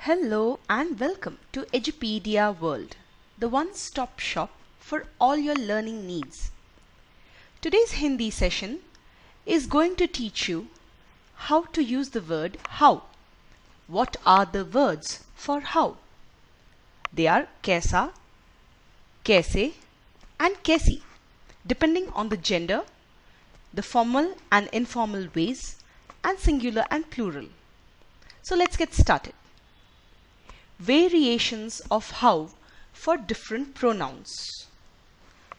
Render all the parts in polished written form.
Hello and welcome to Edupedia World, the one-stop shop for all your learning needs. Today's Hindi session is going to teach you how to use the word how. What are the words for how? They are kaisa, kaise and kaisi, depending on the gender, the formal and informal ways, and singular and plural. So let's get started. Variations of how for different pronouns.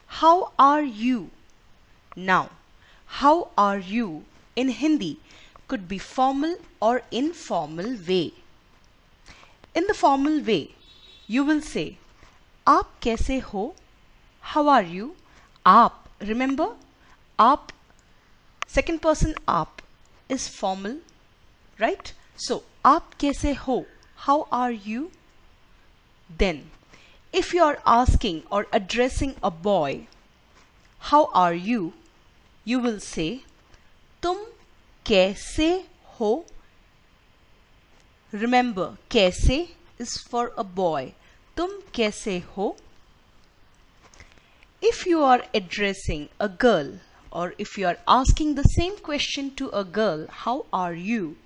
How are you? Now, how are you in Hindi could be formal or informal way. In the formal way, you will say, "Aap kaise ho?" How are you? Aap. Remember, aap, second person aap is formal, right? So, aap kaise ho? How are you? Then, if you are asking or addressing a boy, how are you? You will say, "Tum kaise ho?" Remember, kaise is for a boy. Tum kaise ho? If you are addressing a girl or if you are asking the same question to a girl, how are you?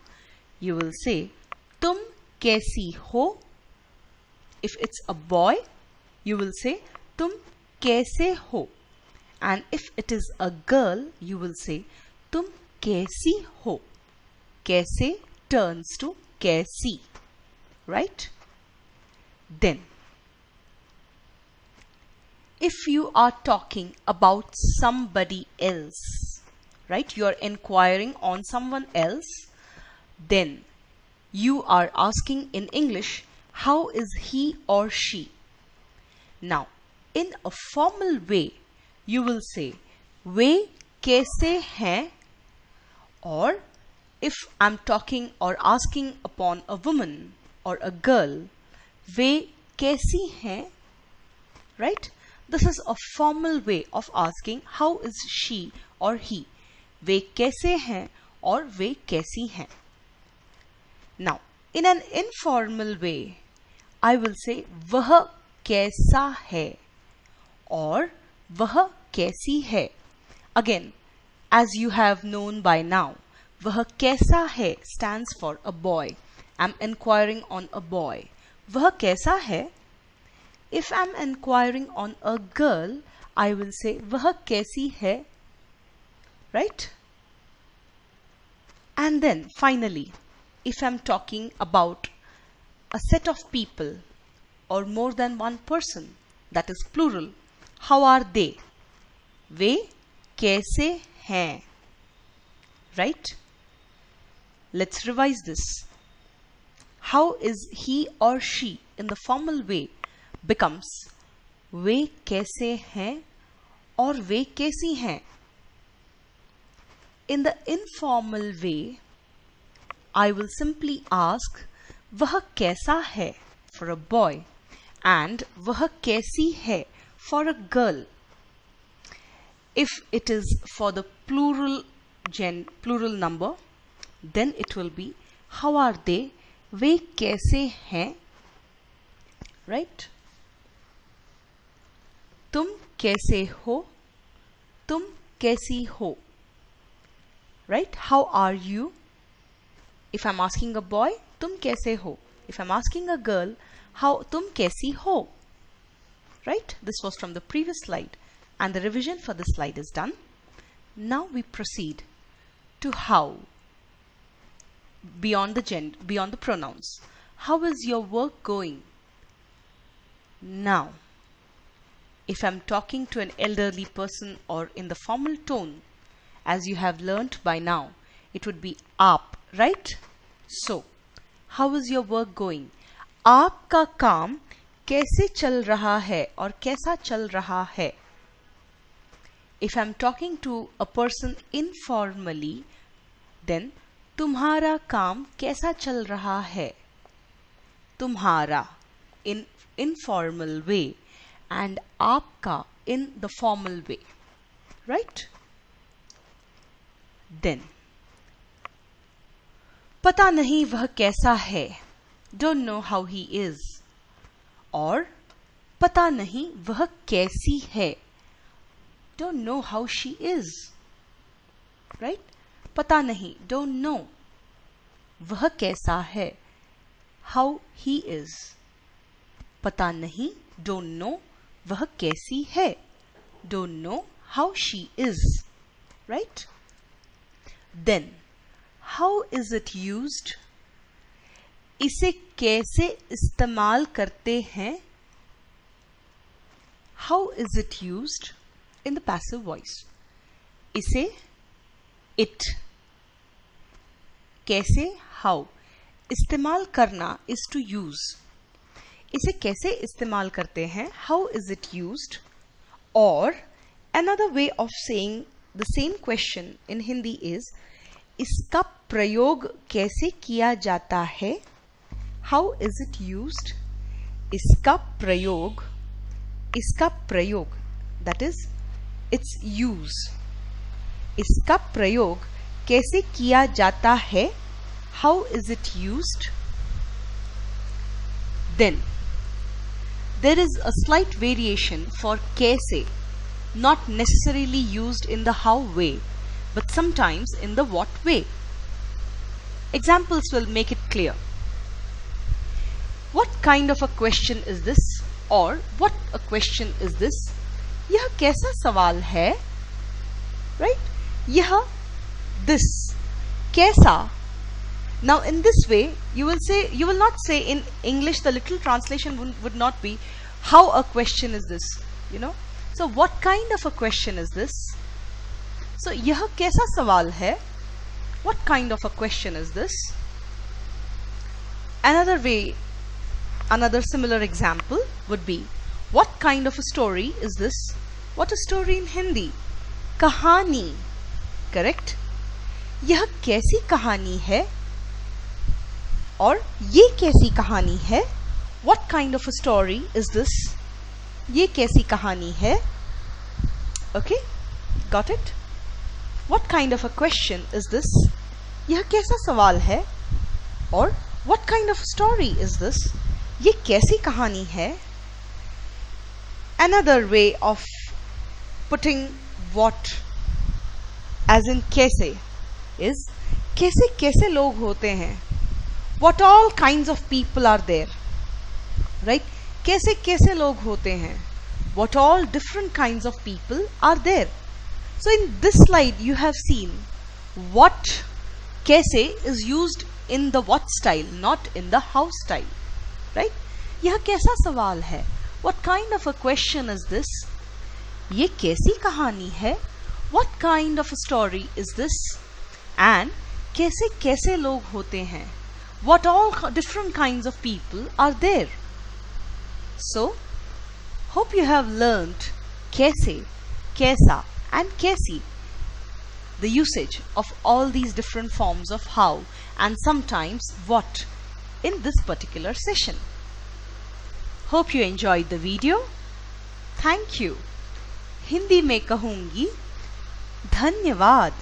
You will say, "Tum kaisi ho?" If it's a boy, you will say, "Tum kaise ho?" And if it is a girl, you will say, "Tum kaisi ho?" Kaise turns to kaisi, right? Then, if you are talking about somebody else, right? You are inquiring on someone else, then you are asking in English, how is he or she? Now, in a formal way, you will say, "Ve kaise hain?" Or if I'm talking or asking upon a woman or a girl, "Ve kaisi hain?" Right? This is a formal way of asking how is she or he. "Ve kaise hain?" or "Ve kaisi hain?" Now, in an informal way, I will say, "Vah kaisa hai?" or "Vah kaisi hai?" Again, as you have known by now, "Vah kaisa hai" stands for a boy. I'm inquiring on a boy. "Vah kaisa hai?" If I'm inquiring on a girl, I will say, "Vah kaisi hai?" Right? And then finally, if I'm talking about a set of people or more than one person, that is plural, how are they? "Ve kaise hain?" Right? Let's revise this. How is he or she in the formal way becomes "Ve kaise hain?" or "Ve kaisi hain?" In the informal way, I will simply ask, "Vah kaisa hai?" for a boy and "Vah kaisi hai?" for a girl. If it is for the plural number, then it will be, "How are they? Ve kaise hain?" Right? "Tum kaise ho?" "Tum kaisi ho?" Right? How are you? If I'm asking a boy, "Tum kaise ho?" If I'm asking a girl, "How tum kaisi ho?" Right? This was from the previous slide and the revision for this slide is done. Now we proceed to how beyond the pronouns. How is your work going? Now, if I'm talking to an elderly person or in the formal tone, as you have learnt by now, it would be aap, right? So, how is your work going? आपका काम कैसे चल रहा है और कैसा चल रहा है? If I'm talking to a person informally, then तुम्हारा काम कैसा चल रहा है? तुम्हारा in informal way and आपका in the formal way, right? Then, पता नहीं वह कैसा है don't know how he is. और पता नहीं वह कैसी है, don't know how she is, right? पता नहीं, don't know. वह कैसा है, how he is. पता नहीं, don't know, वह कैसी है, don't know how she is, right? Then, how is it used? इसे कैसे इस्तेमाल करते हैं? How is it used in the passive voice? इसे, it, कैसे, how. इस्तेमाल करना is to use. इसे कैसे इस्तेमाल करते हैं? How is it used? Or another way of saying the same question in Hindi is, इसका प्रयोग कैसे किया जाता है? How is it used? इसका प्रयोग, that is its use. इसका प्रयोग कैसे किया जाता है? How is it used? Then there is a slight variation for कैसे, not necessarily used in the how way, but sometimes in the what way. Examples will make it clear. What kind of a question is this? Or what a question is this? यह कैसा सवाल है? Right? यह, this, कैसा. Now in this way, you will not say in English, the literal translation would not be, how a question is this, you know. So what kind of a question is this? So यह कैसा सवाल है? What kind of a question is this? Another way, another similar example would be, what kind of a story is this? What a story in Hindi? कहानी, correct? यह कैसी कहानी है? और ये कैसी कहानी है? What kind of a story is this? ये कैसी कहानी है? Okay, got it? What kind of a question is this? यह कैसा सवाल है? और what kind of a story is this? ये कैसी कहानी है? Another way of putting what as in कैसे is, कैसे कैसे लोग होते हैं? What all kinds of people are there? Right? कैसे कैसे लोग होते हैं? What all different kinds of people are there? So in this slide you have seen what कैसे is used in the what style, not in the how style. Right? यह कैसा सवाल है? What kind of a question is this? ये कैसी कहानी है? What kind of a story is this? And कैसे कैसे लोग होते हैं? What all different kinds of people are there? So, hope you have learned कैसे, कैसा and कैसी, the usage of all these different forms of how and sometimes what in this particular session. Hope you enjoyed the video. Thank you. Hindi में कहूँगी धन्यवाद.